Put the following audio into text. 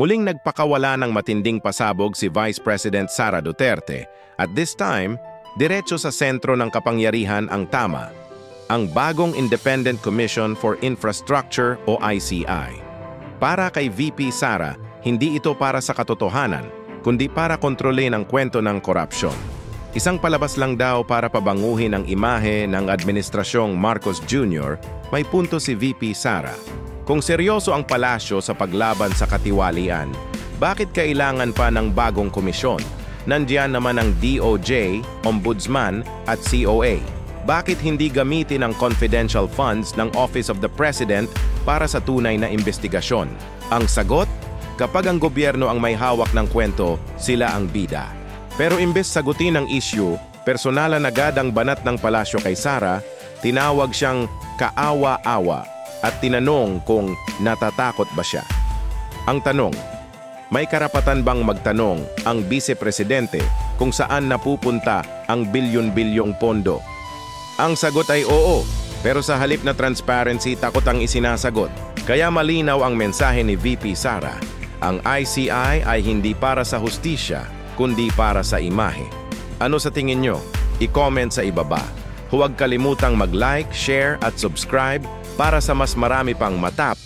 Muling nagpakawala ng matinding pasabog si Vice President Sara Duterte. At this time, diretso sa sentro ng kapangyarihan ang tama, ang bagong Independent Commission for Infrastructure o ICI. Para kay VP Sara, hindi ito para sa katotohanan, kundi para kontrolin ang kwento ng korupsyon. Isang palabas lang daw para pabanguhin ang imahe ng Administrasyong Marcos Jr., may punto si VP Sara. Kung seryoso ang palasyo sa paglaban sa katiwalian, bakit kailangan pa ng bagong komisyon? Nandiyan naman ang DOJ, Ombudsman at COA. Bakit hindi gamitin ang confidential funds ng Office of the President para sa tunay na investigasyon? Ang sagot? Kapag ang gobyerno ang may hawak ng kwento, sila ang bida. Pero imbes sagutin ang issue, personalan agad ang banat ng palasyo kay Sara, tinawag siyang kaawa-awa at tinanong kung natatakot ba siya. Ang tanong, may karapatan bang magtanong ang Vice-Presidente kung saan napupunta ang bilyon-bilyong pondo? Ang sagot ay oo, pero sa halip na transparency, takot ang isinasagot. Kaya malinaw ang mensahe ni VP Sara. Ang ICI ay hindi para sa hustisya, kundi para sa imahe. Ano sa tingin nyo? I-comment sa ibaba. Huwag kalimutang mag-like, share at subscribe para sa mas marami pang matap